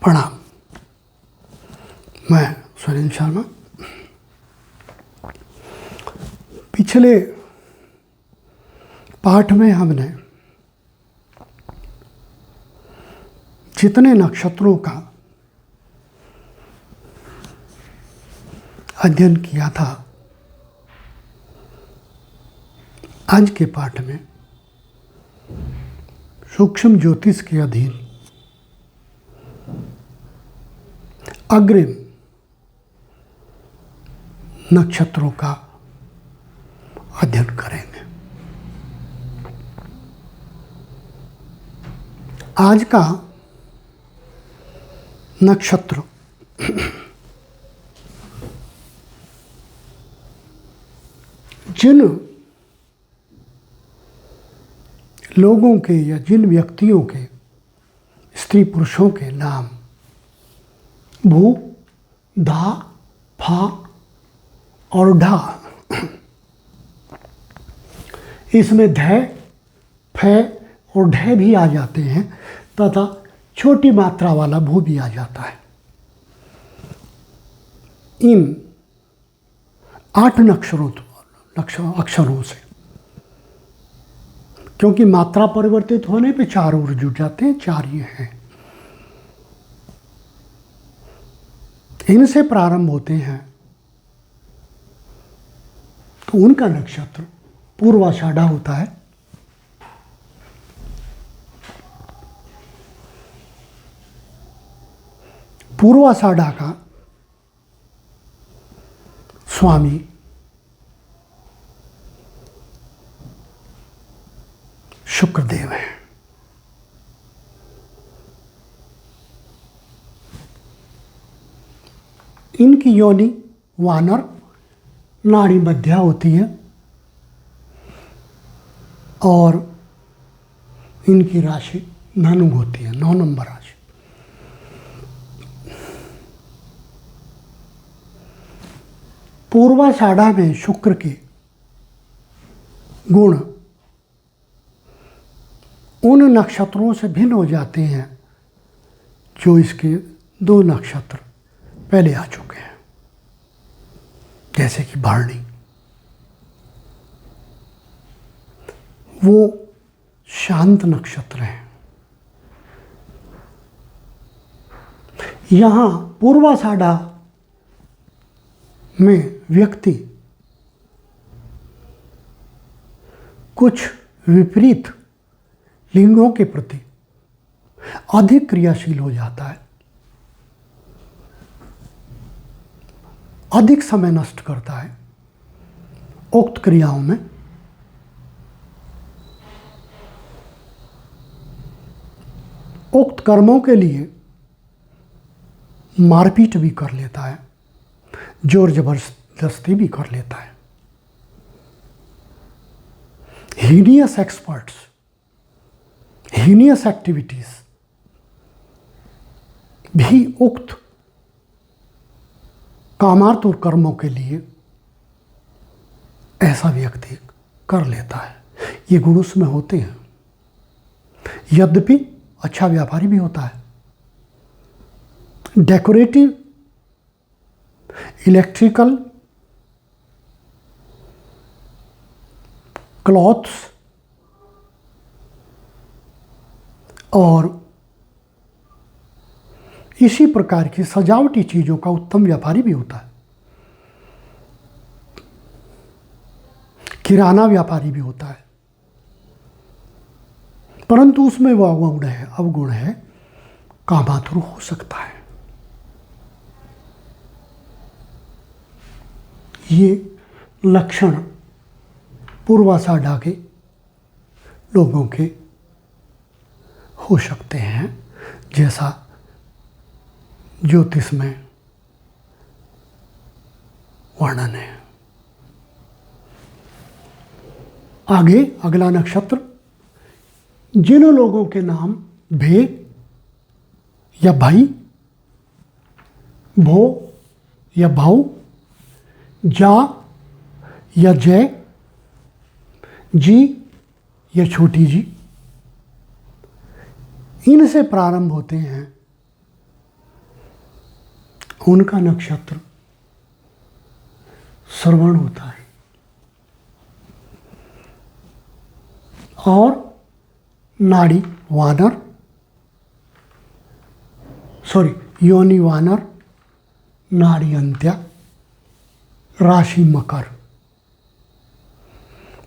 प्रणाम। मैं सुरेंद्र शर्मा। पिछले पाठ में हमने जितने नक्षत्रों का अध्ययन किया था, आज के पाठ में सूक्ष्म ज्योतिष के अधीन अग्रिम नक्षत्रों का अध्ययन करेंगे। आज का नक्षत्र जिन लोगों के या जिन व्यक्तियों के, स्त्री पुरुषों के नाम भू, धा, फा और ढा, इसमें धै, फै और ढै भी आ जाते हैं तथा छोटी मात्रा वाला भू भी आ जाता है। इन 8 अक्षरों से, क्योंकि मात्रा परिवर्तित होने पे 4 और जुड़ जाते हैं, 4 ये हैं। इनसे प्रारंभ होते हैं तो उनका नक्षत्र पूर्वाषाढ़ा होता है। पूर्वाषाढ़ा का स्वामी शुक्रदेव है। इनकी योनि वानर नाड़ी मध्या होती है और इनकी राशि धनु होती है, 9 नंबर राशि। पूर्वाषाढ़ा में शुक्र के गुण उन नक्षत्रों से भिन्न हो जाते हैं जो इसके 2 नक्षत्र पहले आ चुके हैं, जैसे कि भरणी। वो शांत नक्षत्र हैं। यहाँ पूर्वाषाढ़ा में व्यक्ति कुछ विपरीत लिंगों के प्रति अधिक क्रियाशील हो जाता है, अधिक समय नष्ट करता है उक्त क्रियाओं में। उक्त कर्मों के लिए मारपीट भी कर लेता है, जोर जबरदस्ती भी कर लेता है। हीनियस एक्सपर्ट्स, हीनियस एक्टिविटीज भी उक्त कामातुर कर्मों के लिए ऐसा व्यक्ति कर लेता है। ये गुण उसमें होते हैं। यद्यपि अच्छा व्यापारी भी होता है। डेकोरेटिव, इलेक्ट्रिकल, क्लॉथ्स और इसी प्रकार की सजावटी चीज़ों का उत्तम व्यापारी भी होता है। किराना व्यापारी भी होता है, परंतु उसमें वह अवगुण है, कामातुर हो सकता है। ये लक्षण पूर्वाषाढ़ा के लोगों के हो सकते हैं, जैसा ज्योतिष में वर्णन है। आगे अगला नक्षत्र, जिन लोगों के नाम भे या भाई, भो या भाऊ, जा या जय, जी या छोटी जी, इनसे प्रारंभ होते हैं उनका नक्षत्र श्रवण होता है। और नाड़ी वानर, योनि वानर, नाड़ी अंत्य, राशि मकर।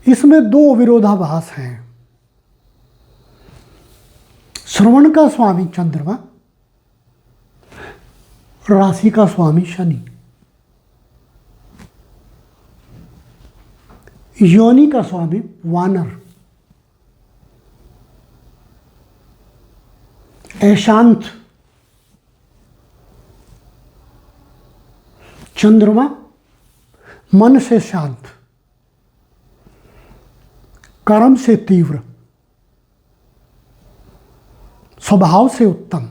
इसमें दो विरोधाभास हैं। श्रवण का स्वामी चंद्रमा, राशि का स्वामी शनि। योनि का स्वामी वानर, अशांत चंद्रमा, मन से शांत, कर्म से तीव्र, स्वभाव से उत्तम,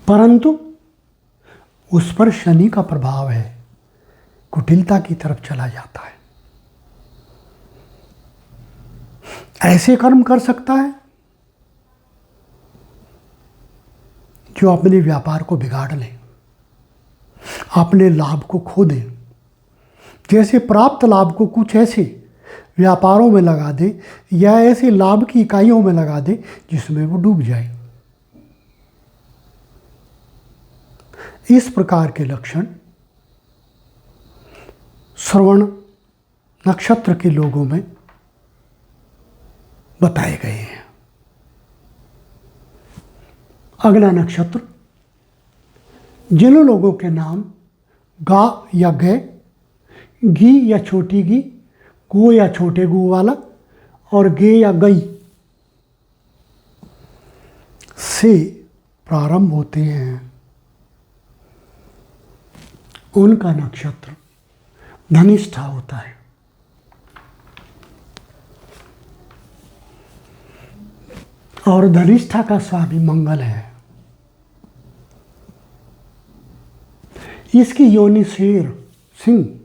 परंतु उस पर शनि का प्रभाव है, कुटिलता की तरफ चला जाता है। ऐसे कर्म कर सकता है जो अपने व्यापार को बिगाड़ ले, अपने लाभ को खो दे। जैसे प्राप्त लाभ को कुछ ऐसे व्यापारों में लगा दे या ऐसे लाभ की इकाइयों में लगा दे जिसमें वो डूब जाए। इस प्रकार के लक्षण श्रवण नक्षत्र के लोगों में बताए गए हैं। अगला नक्षत्र, जिन लोगों के नाम गा या गे, गी या छोटी गी, गो या छोटे गो वाला और गे या गई से प्रारंभ होते हैं, उनका नक्षत्र धनिष्ठा होता है। और धनिष्ठा का स्वामी मंगल है। इसकी योनि शेर, सिंह,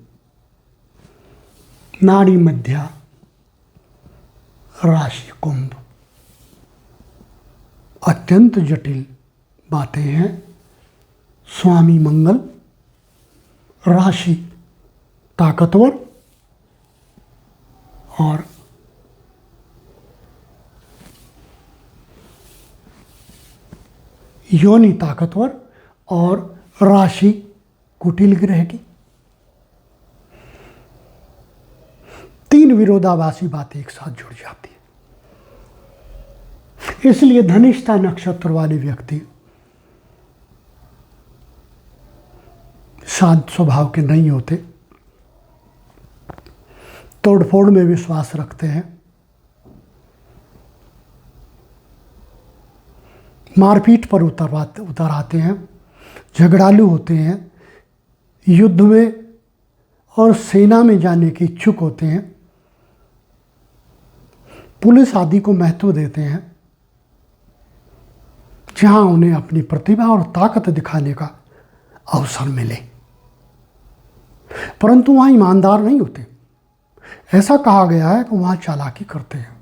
नाड़ी मध्या, राशि कुंभ। अत्यंत जटिल बातें हैं। स्वामी मंगल, राशि ताकतवर और योनि ताकतवर और राशि कुटिल ग्रह की। तीन विरोधाभासी बातें एक साथ जुड़ जाती है। इसलिए धनिष्ठा नक्षत्र वाले व्यक्ति शांत स्वभाव के नहीं होते, तोड़फोड़ में विश्वास रखते हैं, मारपीट पर उतर आते हैं, झगड़ालू होते हैं, युद्ध में और सेना में जाने के इच्छुक होते हैं, पुलिस आदि को महत्व देते हैं जहां उन्हें अपनी प्रतिभा और ताकत दिखाने का अवसर मिले, परंतु वहां ईमानदार नहीं होते। ऐसा कहा गया है कि वहां चालाकी करते हैं,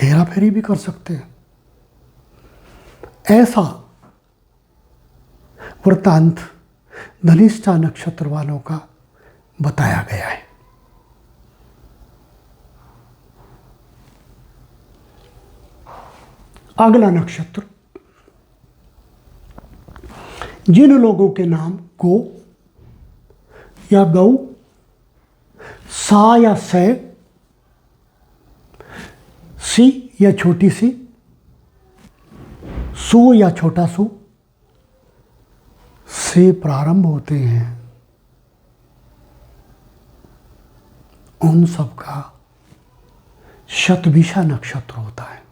हेरा फेरी भी कर सकते हैं। ऐसा वृत्तांत धनिष्ठा नक्षत्र वालों का बताया गया है। अगला नक्षत्र, जिन लोगों के नाम गो या गौ, सा या से, सी या छोटी सी, सु या छोटा सु से प्रारंभ होते हैं, उन सब का शतभिषा नक्षत्र होता है।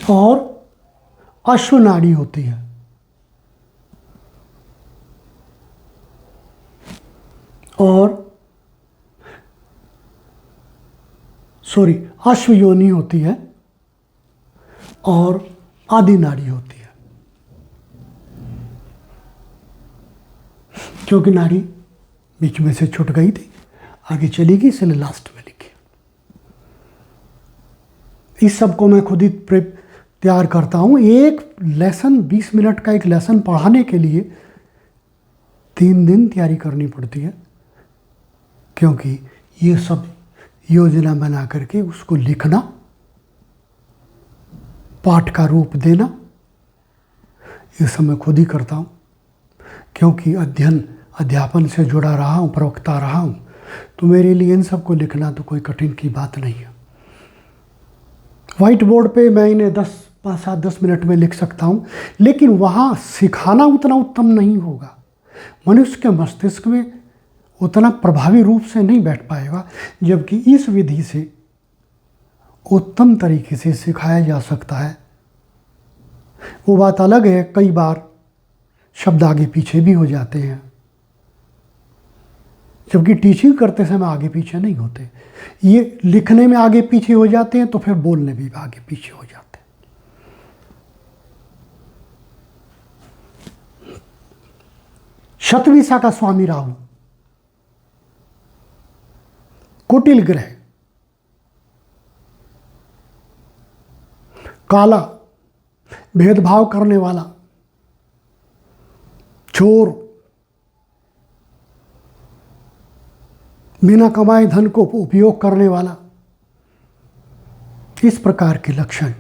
और अश्वनाड़ी होती है। और अश्व योनि होती है और आदि नाड़ी होती है। क्योंकि नाड़ी बीच में से छूट गई थी, आगे चली गई, इसलिए लास्ट में लिखी। इस सब को मैं खुद ही तैयार करता हूँ। एक लेसन 20 मिनट का एक लेसन पढ़ाने के लिए 3 दिन तैयारी करनी पड़ती है, क्योंकि ये सब योजना बना करके उसको लिखना, पाठ का रूप देना, ये सब मैं खुद ही करता हूँ। क्योंकि अध्यापन से जुड़ा रहा हूँ, प्रवक्ता रहा हूँ, तो मेरे लिए इन सब को लिखना तो कोई कठिन की बात नहीं है। वाइट बोर्ड पे मैं इन्हें 5-7-10 मिनट में लिख सकता हूँ, लेकिन वहाँ सिखाना उतना उत्तम नहीं होगा। मनुष्य के मस्तिष्क में उतना प्रभावी रूप से नहीं बैठ पाएगा, जबकि इस विधि से उत्तम तरीके से सिखाया जा सकता है। वो बात अलग है, कई बार शब्द आगे पीछे भी हो जाते हैं, जबकि टीचिंग करते समय आगे पीछे नहीं होते। ये लिखने में आगे पीछे हो जाते हैं तो फिर बोलने में भी आगे पीछे हो जाते हैं। शतभिषा का स्वामी राहु कुटिल ग्रह, काला, भेदभाव करने वाला, चोर, बिना कमाए धन को उपयोग करने वाला, इस प्रकार के लक्षण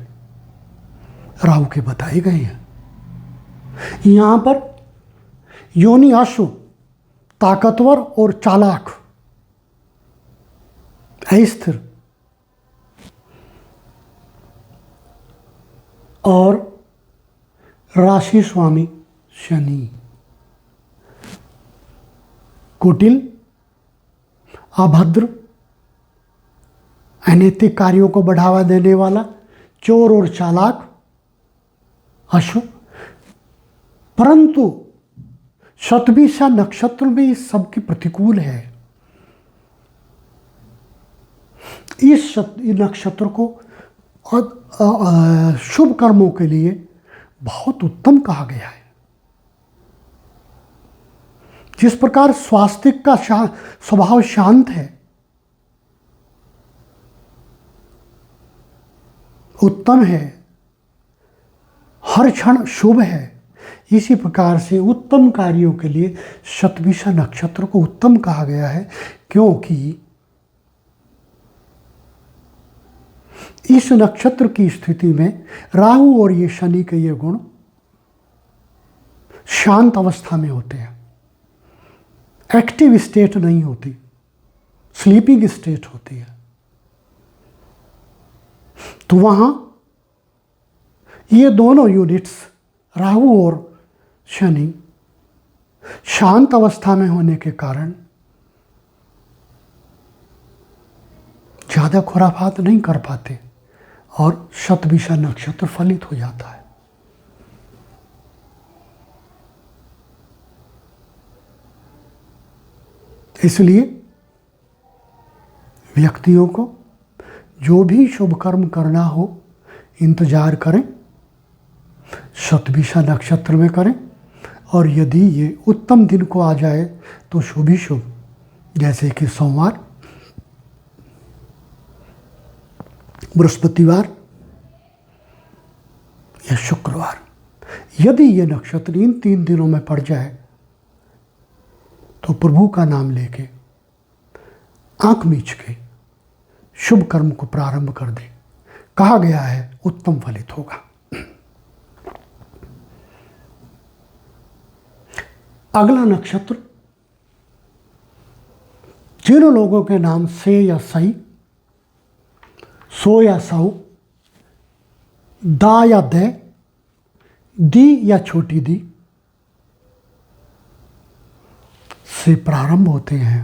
राहु के बताए गए हैं। यहां पर योनि अशुभ, ताकतवर और चालाक, अस्थिर और राशि स्वामी शनि, कुटिल, अभद्र, अनैतिक कार्यों को बढ़ावा देने वाला, चोर और चालाक, अशुभ। परंतु शतभिषा नक्षत्र में इस सब के प्रतिकूल है। इस नक्षत्र को शुभ कर्मों के लिए बहुत उत्तम कहा गया है। जिस प्रकार स्वास्तिक का स्वभाव शांत है, उत्तम है, हर क्षण शुभ है, इसी प्रकार से उत्तम कार्यों के लिए शतभिषा नक्षत्र को उत्तम कहा गया है, क्योंकि इस नक्षत्र की स्थिति में राहु और ये शनि के ये गुण शांत अवस्था में होते हैं। एक्टिव स्टेट नहीं होती, स्लीपिंग स्टेट होती है। तो वहां ये दोनों यूनिट्स, राहु और शनि, शांत अवस्था में होने के कारण ज़्यादा खुराफात नहीं कर पाते और शतभिषा नक्षत्र फलित हो जाता है। इसलिए व्यक्तियों को जो भी शुभ कर्म करना हो, इंतजार करें, शतभिषा नक्षत्र में करें, और यदि ये उत्तम दिन को आ जाए तो शुभ ही शुभ, जैसे कि सोमवार, बृहस्पतिवार या शुक्रवार। यदि ये नक्षत्र इन 3 दिनों में पड़ जाए तो प्रभु का नाम लेके आंख मीच के शुभ कर्म को प्रारंभ कर दे। कहा गया है उत्तम फलित होगा। अगला नक्षत्र, जिन लोगों के नाम से या सही, सो या सौ, दा या दे, दी या छोटी दी से प्रारंभ होते हैं,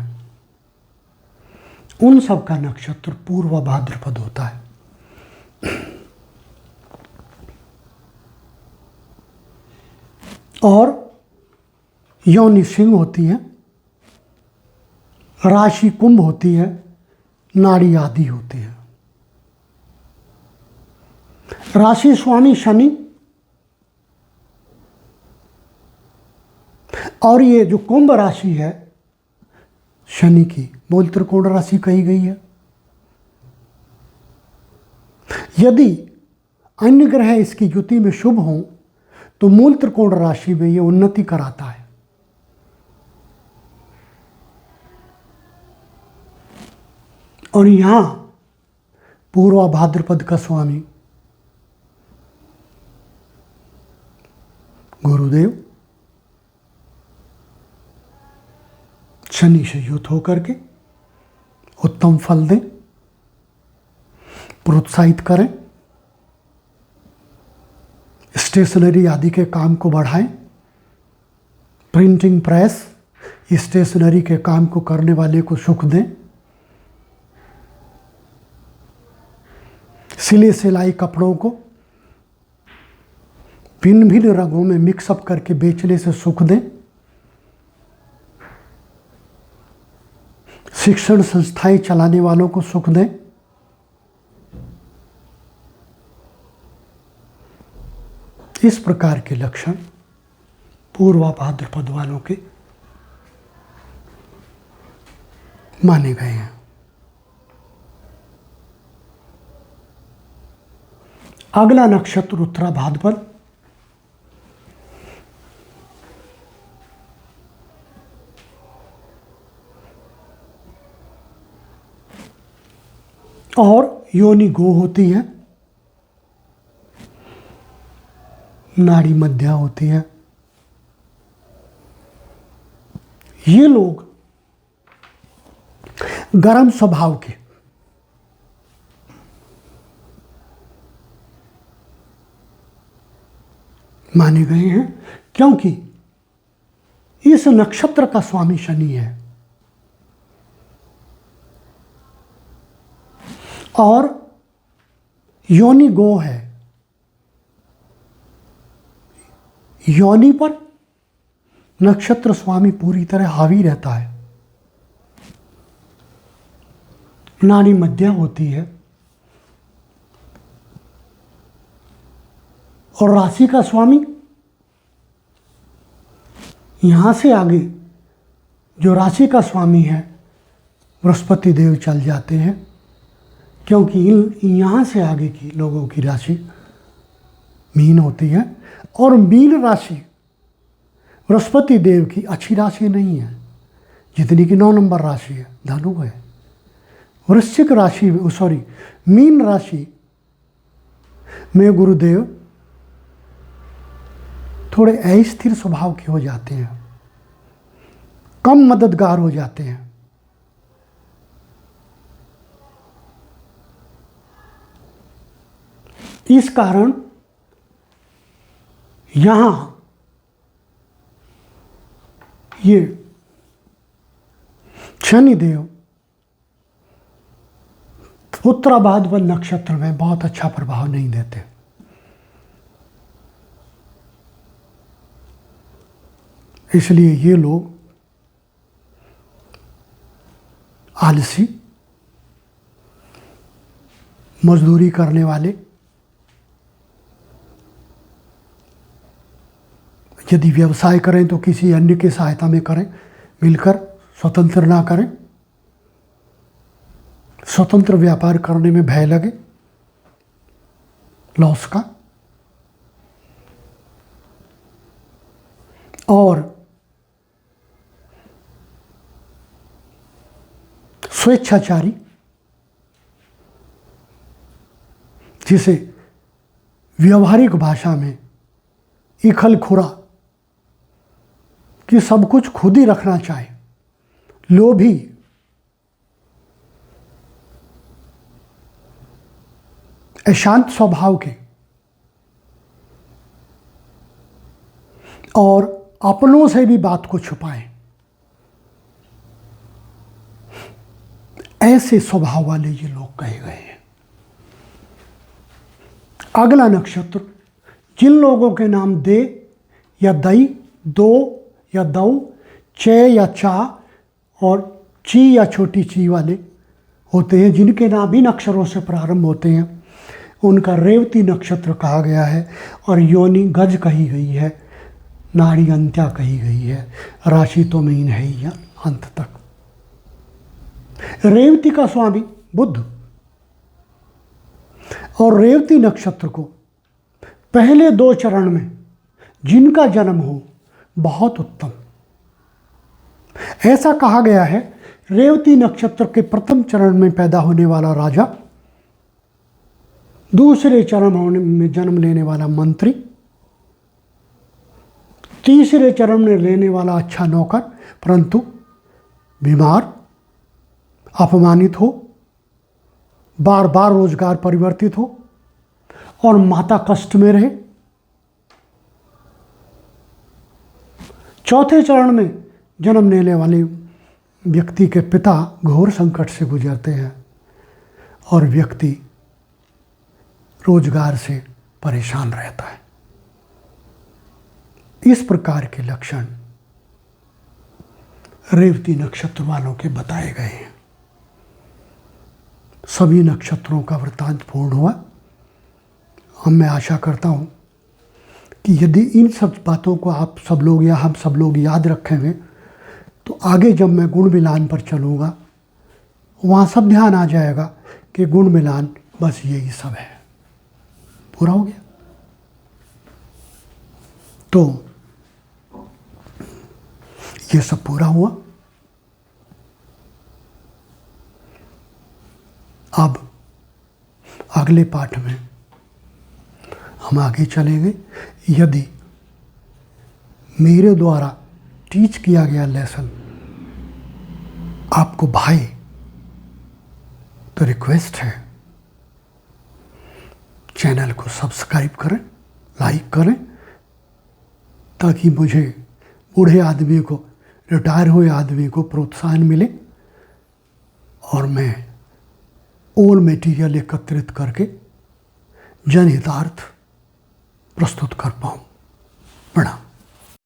उन सब का नक्षत्र पूर्व भाद्रपद होता है। और योनि सिंह होती है, राशि कुंभ होती है, नाड़ी आदि होती है। राशि स्वामी शनि, और ये जो कुंभ राशि है शनि की, मूल त्रिकोण राशि कही गई है। यदि अन्य ग्रह इसकी युति में शुभ हों तो मूल त्रिकोण राशि में ये उन्नति कराता है। और यहां पूर्वा भाद्रपद का स्वामी गुरुदेव शनि से युत होकर के उत्तम फल दें, प्रोत्साहित करें, स्टेशनरी आदि के काम को बढ़ाएं, प्रिंटिंग प्रेस स्टेशनरी के काम को करने वाले को सुख दें, सिले सिलाई कपड़ों को भिन्न भिन्न रंगों में मिक्सअप करके बेचने से सुख दें, शिक्षण संस्थाएं चलाने वालों को सुख दें, इस प्रकार के लक्षण पूर्वा भाद्रपद वालों के माने गए हैं। अगला नक्षत्र उत्तरा भाद्रपद। और योनि गो होती है, नाड़ी मध्या होती है। ये लोग गर्म स्वभाव के, माने गए हैं क्योंकि इस नक्षत्र का स्वामी शनि है और योनि गो है। योनि पर नक्षत्र स्वामी पूरी तरह हावी रहता है, नाड़ी मध्या होती है और राशि का स्वामी यहां से आगे जो राशि का स्वामी है बृहस्पति देव चल जाते हैं, क्योंकि यहाँ से आगे की लोगों की राशि मीन होती है और मीन राशि बृहस्पति देव की अच्छी राशि नहीं है, जितनी कि 9 नंबर राशि है, धनु है। वृश्चिक राशि में मीन राशि में गुरुदेव थोड़े अस्थिर स्वभाव के हो जाते हैं, कम मददगार हो जाते हैं। इस कारण यहां ये शनिदेव उत्तरा भाद्रपद नक्षत्र में बहुत अच्छा प्रभाव नहीं देते। इसलिए ये लोग आलसी, मजदूरी करने वाले, यदि व्यवसाय करें तो किसी अन्य की सहायता में करें, मिलकर, स्वतंत्र ना करें। स्वतंत्र व्यापार करने में भय लगे लॉस का, और स्वेच्छाचारी, जिसे व्यवहारिक भाषा में इखल खुरा कि सब कुछ खुद ही रखना चाहे, लोभी, अशांत स्वभाव के और अपनों से भी बात को छुपाएं, ऐसे स्वभाव वाले ये लोग कहे गए हैं। अगला नक्षत्र, जिन लोगों के नाम दे या दई, दो या दौ, चे या चा और ची या छोटी ची वाले होते हैं, जिनके नाम इन अक्षरों से प्रारंभ होते हैं, उनका रेवती नक्षत्र कहा गया है और योनि गज कही गई है, नाड़ी अंत्या कही गई है, राशि तो मीन है ही अंत तक। रेवती का स्वामी बुध और रेवती नक्षत्र को पहले 2 चरण में जिनका जन्म हो बहुत उत्तम। ऐसा कहा गया है, रेवती नक्षत्र के प्रथम चरण में पैदा होने वाला राजा, दूसरे चरण में जन्म लेने वाला मंत्री, तीसरे चरण में लेने वाला अच्छा नौकर, परंतु बीमार, अपमानित हो, बार बार रोजगार परिवर्तित हो और माता कष्ट में रहे। चौथे चरण में जन्म लेने वाले व्यक्ति के पिता घोर संकट से गुजरते हैं और व्यक्ति रोजगार से परेशान रहता है। इस प्रकार के लक्षण रेवती नक्षत्र वालों के बताए गए हैं। सभी नक्षत्रों का वृत्तांत पूर्ण हुआ। अब मैं आशा करता हूँ कि यदि इन सब बातों को आप सब लोग या हम सब लोग याद रखेंगे तो आगे जब मैं गुण मिलान पर चलूँगा वहाँ सब ध्यान आ जाएगा कि गुण मिलान बस यही सब है। पूरा हो गया। तो ये सब पूरा हुआ। अब अगले पाठ में हम आगे चलेंगे। यदि मेरे द्वारा टीच किया गया लेसन आपको भाए तो रिक्वेस्ट है चैनल को सब्सक्राइब करें, लाइक करें, ताकि मुझे बूढ़े आदमी को, रिटायर हुए आदमी को प्रोत्साहन मिले और मैं और मटेरियल एकत्रित करके जनहितार्थ प्रस्तुत कर पाऊँ। प्रणाम।